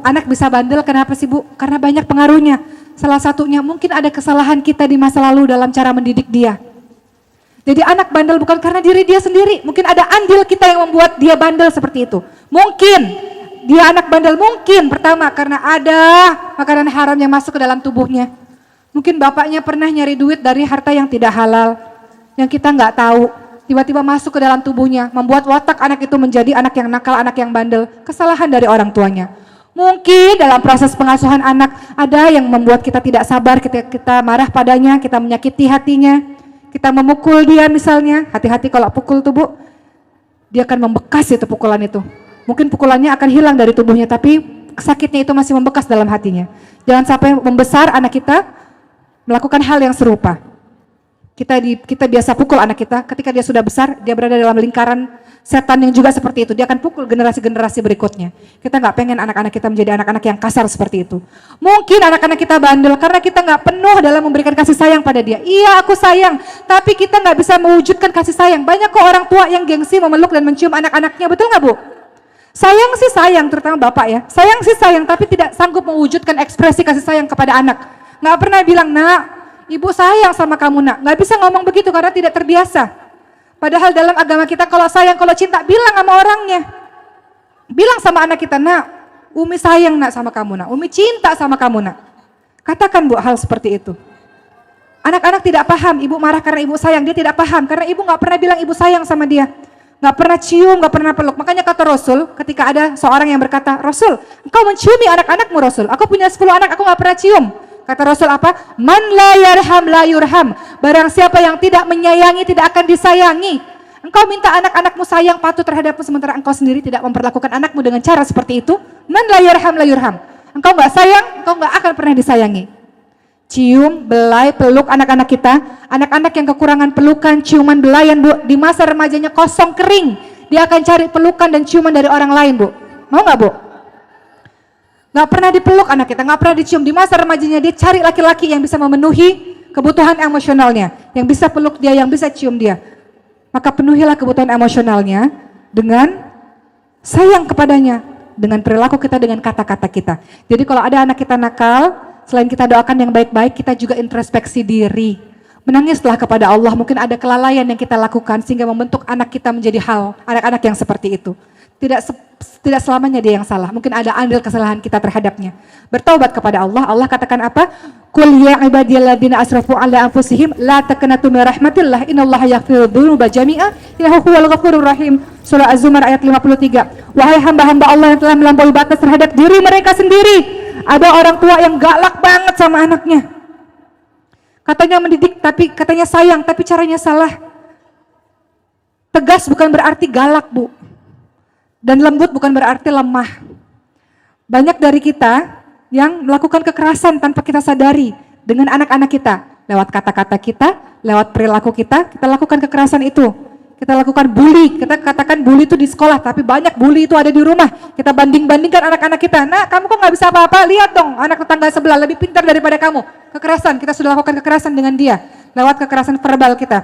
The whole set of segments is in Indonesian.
anak bisa bandel kenapa sih Bu? Karena banyak pengaruhnya. Salah satunya mungkin ada kesalahan kita di masa lalu dalam cara mendidik dia. Jadi anak bandel bukan karena diri dia sendiri, mungkin ada andil kita yang membuat dia bandel seperti itu. Mungkin dia anak bandel, mungkin pertama karena ada makanan haram yang masuk ke dalam tubuhnya. Mungkin bapaknya pernah nyari duit dari harta yang tidak halal, yang kita nggak tahu. Tiba-tiba masuk ke dalam tubuhnya, membuat watak anak itu menjadi anak yang nakal, anak yang bandel. Kesalahan dari orang tuanya. Mungkin dalam proses pengasuhan anak ada yang membuat kita tidak sabar, kita marah padanya, kita menyakiti hatinya, kita memukul dia misalnya. Hati-hati kalau pukul tuh Bu, dia akan membekas itu pukulan itu. Mungkin pukulannya akan hilang dari tubuhnya, tapi sakitnya itu masih membekas dalam hatinya. Jangan sampai membesar anak kita melakukan hal yang serupa. Kita biasa pukul anak kita, ketika dia sudah besar, dia berada dalam lingkaran setan yang juga seperti itu. Dia akan pukul generasi-generasi berikutnya. Kita nggak pengen anak-anak kita menjadi anak-anak yang kasar seperti itu. Mungkin anak-anak kita bandel karena kita nggak penuh dalam memberikan kasih sayang pada dia. Iya, aku sayang, tapi kita nggak bisa mewujudkan kasih sayang. Banyak kok orang tua yang gengsi memeluk dan mencium anak-anaknya, betul nggak Bu? Sayang sih sayang, terutama bapak ya. Sayang sih sayang, tapi tidak sanggup mewujudkan ekspresi kasih sayang kepada anak. Nggak pernah bilang, nak, ibu sayang sama kamu nak. Nggak bisa ngomong begitu karena tidak terbiasa. Padahal dalam agama kita kalau sayang, kalau cinta, bilang sama orangnya. Bilang sama anak kita, nak, Umi sayang nak sama kamu nak. Umi cinta sama kamu nak. Katakan Bu hal seperti itu. Anak-anak tidak paham, ibu marah karena ibu sayang. Dia tidak paham karena ibu nggak pernah bilang ibu sayang sama dia. Nggak pernah cium, nggak pernah peluk. Makanya kata Rasul, ketika ada seorang yang berkata, Rasul, engkau menciumi anak-anakmu Rasul. Aku punya 10 anak, aku nggak pernah cium. Kata Rasul apa? Man la yarham la yurham. Barang siapa yang tidak menyayangi tidak akan disayangi. Engkau minta anak-anakmu sayang patuh terhadapmu sementara engkau sendiri tidak memperlakukan anakmu dengan cara seperti itu. Man la yarham la yurham. Engkau nggak sayang, engkau nggak akan pernah disayangi. Cium, belai, peluk anak-anak kita. Anak-anak yang kekurangan pelukan, ciuman, belayan Bu, di masa remajanya kosong kering, dia akan cari pelukan dan ciuman dari orang lain Bu. Mau nggak Bu? Nggak pernah dipeluk anak kita, nggak pernah dicium. Di masa remajanya dia cari laki-laki yang bisa memenuhi kebutuhan emosionalnya, yang bisa peluk dia, yang bisa cium dia. Maka penuhilah kebutuhan emosionalnya dengan sayang kepadanya, dengan perilaku kita, dengan kata-kata kita. Jadi kalau ada anak kita nakal, selain kita doakan yang baik-baik, kita juga introspeksi diri. Menangislah kepada Allah, mungkin ada kelalaian yang kita lakukan sehingga membentuk anak kita menjadi anak-anak yang seperti itu. Tidak selamanya dia yang salah, mungkin ada andil kesalahan kita terhadapnya. Bertaubat kepada Allah. Allah katakan apa? Qul ya ibadiyalladzina asrafu ala anfusihim la taqnatu min rahmatillah innallaha yaghfiru dzunuba jami'a innahu huwal ghafurur rahim. Surah Az-Zumar ayat 53. Wahai hamba-hamba Allah yang telah melampaui batas terhadap diri mereka sendiri. Ada orang tua yang galak banget sama anaknya. Katanya mendidik, tapi katanya sayang, tapi caranya salah. Tegas bukan berarti galak Bu. Dan lembut bukan berarti lemah. Banyak dari kita yang melakukan kekerasan tanpa kita sadari dengan anak-anak kita. Lewat kata-kata kita, lewat perilaku kita lakukan kekerasan itu. Kita lakukan bully, kita katakan bully itu di sekolah, tapi banyak bully itu ada di rumah. Kita banding-bandingkan anak-anak kita. Nah, kamu kok nggak bisa apa-apa? Lihat dong, anak tetangga sebelah lebih pintar daripada kamu. Kekerasan, kita sudah lakukan kekerasan dengan dia. Lewat kekerasan verbal kita.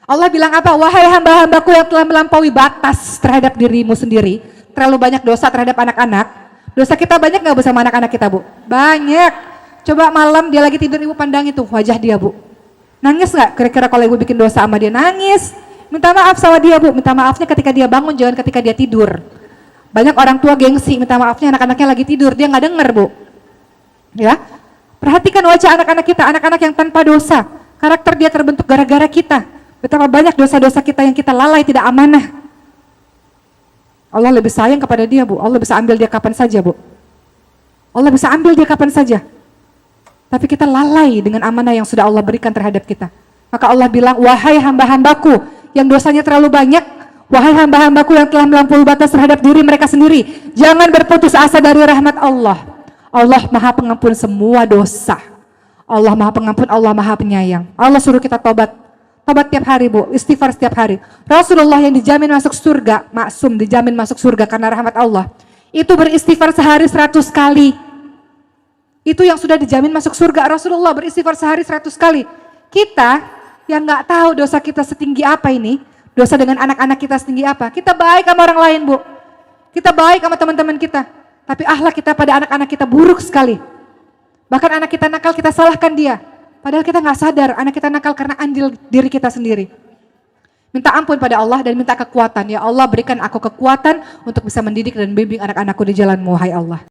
Allah bilang apa? Wahai hamba-hambaku yang telah melampaui batas terhadap dirimu sendiri. Terlalu banyak dosa terhadap anak-anak. Dosa kita banyak nggak bersama anak-anak kita Bu? Banyak. Coba malam dia lagi tidur, ibu pandang itu wajah dia Bu. Nangis nggak kira-kira kalau ibu bikin dosa sama dia? Nangis. Minta maaf sama dia Bu, minta maafnya ketika dia bangun, jangan ketika dia tidur. Banyak orang tua gengsi, minta maafnya anak-anaknya lagi tidur, dia nggak denger Bu. Ya, perhatikan wajah anak-anak kita, anak-anak yang tanpa dosa. Karakter dia terbentuk gara-gara kita. Betapa banyak dosa-dosa kita yang kita lalai, tidak amanah. Allah lebih sayang kepada dia Bu, Allah bisa ambil dia kapan saja Bu. Allah bisa ambil dia kapan saja. Tapi kita lalai dengan amanah yang sudah Allah berikan terhadap kita. Maka Allah bilang, wahai hamba-hambaku yang dosanya terlalu banyak, wahai hamba-hambaku yang telah melampaui batas terhadap diri mereka sendiri, jangan berputus asa dari rahmat Allah. Allah Maha Pengampun semua dosa. Allah Maha Pengampun, Allah Maha Penyayang. Allah suruh kita tobat. Tobat tiap hari Bu, istighfar setiap hari. Rasulullah yang dijamin masuk surga, maksum dijamin masuk surga karena rahmat Allah. Itu beristighfar sehari 100 kali. Itu yang sudah dijamin masuk surga. Rasulullah beristighfar sehari 100 kali. Kita yang nggak tahu dosa kita setinggi apa ini, dosa dengan anak-anak kita setinggi apa. Kita baik sama orang lain Bu. Kita baik sama teman-teman kita. Tapi akhlak kita pada anak-anak kita buruk sekali. Bahkan anak kita nakal, kita salahkan dia. Padahal kita nggak sadar anak kita nakal karena andil diri kita sendiri. Minta ampun pada Allah dan minta kekuatan. Ya Allah, berikan aku kekuatan untuk bisa mendidik dan bimbing anak-anakku di jalan-Mu, hai Allah.